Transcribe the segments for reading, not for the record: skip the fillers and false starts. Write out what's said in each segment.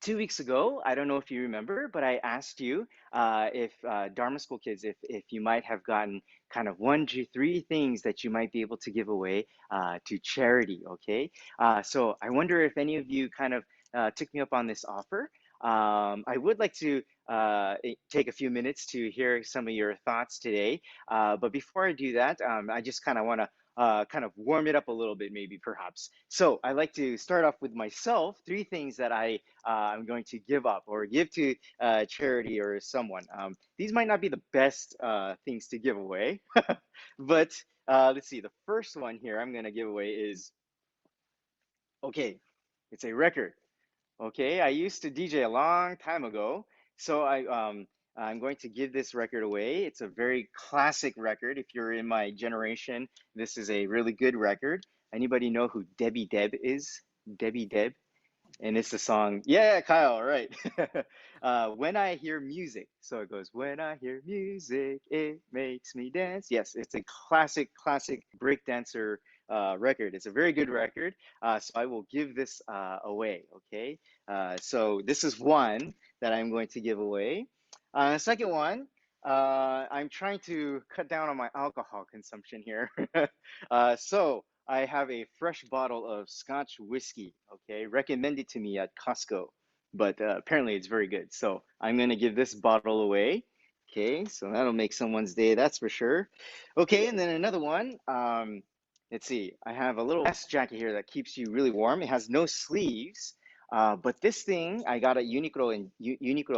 2 weeks ago, I don't know if you remember, but I asked you if Dharma School kids, if you might have gotten kind of one to three things that you might be able to give away to charity. Okay, so I wonder if any of you kind of took me up on this offer. I would like to take a few minutes to hear some of your thoughts today. But before I do that, I just kind of want to kind of warm it up a little bit, maybe perhaps. So I like to start off with myself, three things that I'm going to give up or give to charity or someone. These might not be the best things to give away, but let's see. The first one here I'm going to give away is, okay, it's a record. Okay, I used to DJ a long time ago, so I'm going to give this record away. It's a very classic record. If you're in my generation, this is a really good record. Anybody know who Debbie Deb is? Debbie Deb? And it's the song, yeah, Kyle, right. When I hear music. So it goes, when I hear music, it makes me dance. Yes, it's a classic breakdancer record. It's a very good record. So I will give this away, okay? So this is one that I'm going to give away. The second one, I'm trying to cut down on my alcohol consumption here. So I have a fresh bottle of Scotch whiskey, okay, recommended to me at Costco, but apparently it's very good. So I'm gonna give this bottle away. Okay, so that'll make someone's day, that's for sure. Okay, and then another one. Let's see. I have a little vest jacket here that keeps you really warm. It has no sleeves, but this thing I got at Uniqlo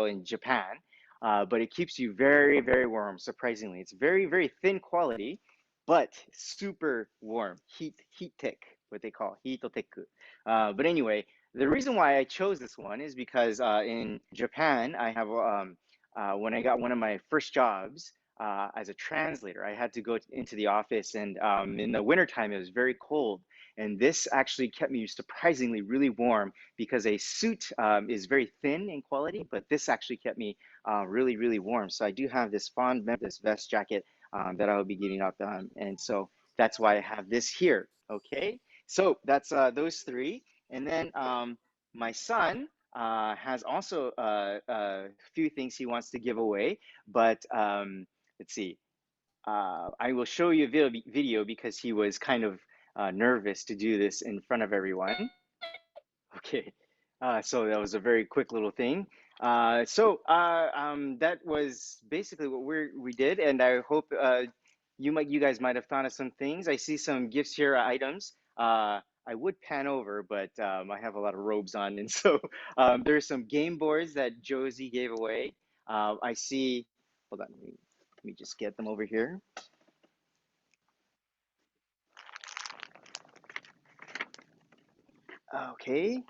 in Japan. But it keeps you very warm. Surprisingly, it's very thin quality but super warm. Heat tech, what they call hitoteku. But anyway, the reason why I chose this one is because in Japan, I have when I got one of my first jobs as a translator, I had to go into the office, and in the wintertime, it was very cold. And this actually kept me surprisingly really warm because a suit is very thin in quality, but this actually kept me really warm. So I do have this fond memory of this vest jacket that I will be giving up. And so that's why I have this here. Okay, so that's those three. And then my son has also a few things he wants to give away, but let's see. I will show you a video because he was kind of nervous to do this in front of everyone. Okay, so that was a very quick little thing. That was basically what we did, and I hope you guys might have thought of some things. I see some gifts here, items. I would pan over, but I have a lot of robes on, and so there's some game boards that Josie gave away. I see. Hold on, let me just get them over here. Okay.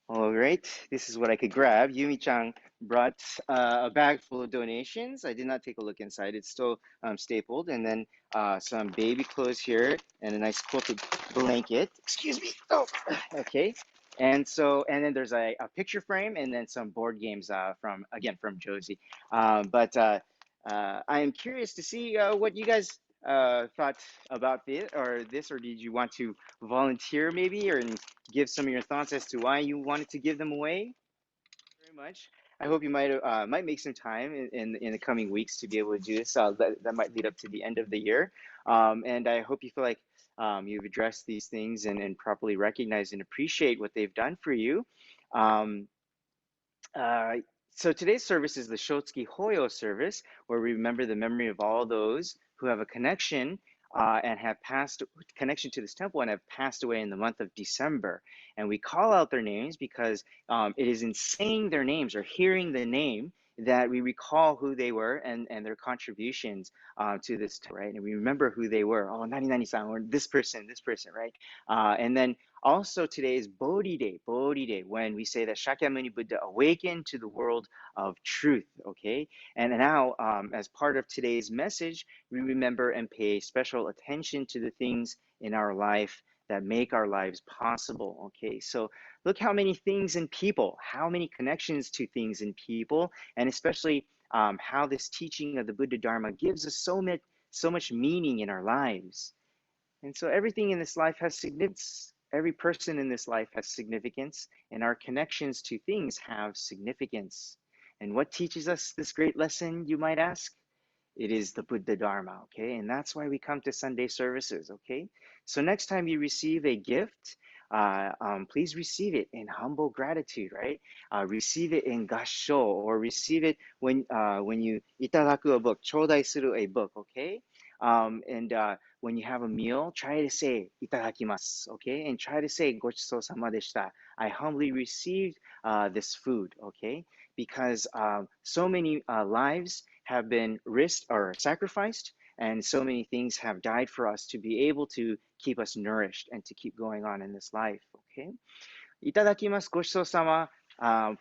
All right, this is what I could grab. Yumi-chan brought a bag full of donations. I did not take a look inside. It's still stapled. And then some baby clothes here and a nice quilted blanket. Excuse me. Oh, okay. And then there's a picture frame and then some board games from Josie. I am curious to see what you guys thought about this, or did you want to volunteer maybe, or give some of your thoughts as to why you wanted to give them away? Very much. I hope you might make some time in the coming weeks to be able to do this. That might lead up to the end of the year, and I hope you feel like you've addressed these things and properly recognize and appreciate what they've done for you. Um, uh, so today's service is the Shotsuki Hoyo service, where we remember the memory of all those who have a connection to this temple and have passed away in the month of December. And we call out their names because it is in saying their names or hearing the name that we recall who they were and their contributions to this, right? And we remember who they were. Oh, Nani-Nani-san, or this person, right? And then also today is Bodhi Day, when we say that Shakyamuni Buddha awakened to the world of truth, okay? And now, as part of today's message, we remember and pay special attention to the things in our life that make our lives possible, okay? So look how many things and people, how many connections to things and people, and especially how this teaching of the Buddha Dharma gives us so much meaning in our lives. And so everything in this life has significance. Every person in this life has significance, and our connections to things have significance. And what teaches us this great lesson, you might ask? It is the Buddha Dharma, okay? And that's why we come to Sunday services, okay? So next time you receive a gift, please receive it in humble gratitude, right? Receive it in gassho, or receive it when you itadaku a book, chodai suru a book, okay? And when you have a meal, try to say itadakimasu, okay? And try to say gochiso sama deshita. I humbly received this food, okay? Because so many lives have been risked or sacrificed, and so many things have died for us to be able to keep us nourished and to keep going on in this life. Okay. Itadakimasu, gochiso-sama,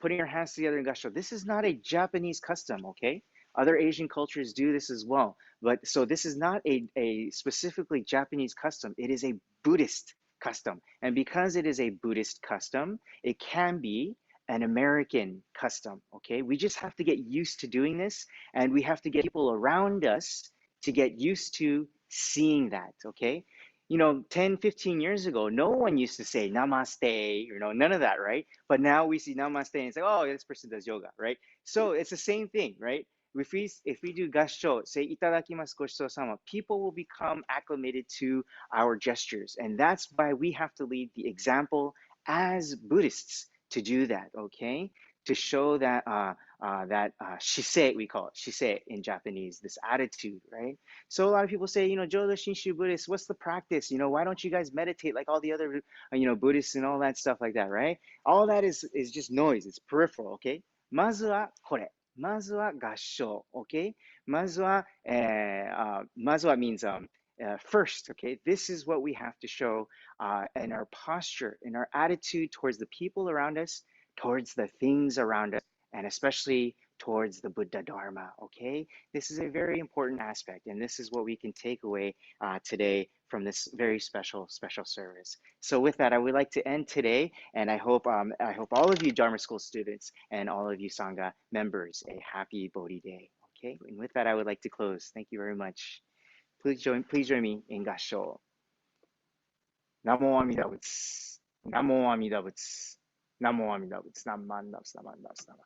putting your hands together in gassho. This is not a Japanese custom, okay? Other Asian cultures do this as well. But so this is not a specifically Japanese custom. It is a Buddhist custom. And because it is a Buddhist custom, it can be an American custom, okay? We just have to get used to doing this, and we have to get people around us to get used to seeing that, okay? 10, 15 years ago, no one used to say namaste, none of that, right? But now we see namaste and it's like, oh, this person does yoga, right? So it's the same thing, right? If we do gassho, say itadakimasu gochiso sama, people will become acclimated to our gestures. And that's why we have to lead the example as Buddhists to do that, okay? To show that shisei, we call it shisei in Japanese, this attitude, right? So a lot of people say, Jodo Shinshu Buddhists, what's the practice? Why don't you guys meditate like all the other, Buddhists and all that stuff like that, right? All that is just noise. It's peripheral, okay? まずはこれ。まずは合唱, okay? まずは means first, okay? This is what we have to show in our posture, in our attitude towards the people around us, towards the things around us, and especially towards the Buddha Dharma, okay? This is a very important aspect, and this is what we can take away today from this very special service. So with that, I would like to end today, and I hope all of you Dharma School students and all of you Sangha members a happy Bodhi day. Okay, and with that, I would like to close. Thank you very much. Please join me in Gassho. Namo Amida Butsu. Namo Amida Butsu. Namo Amida Butsu. Nam Nam Nam Nam Nam Nam.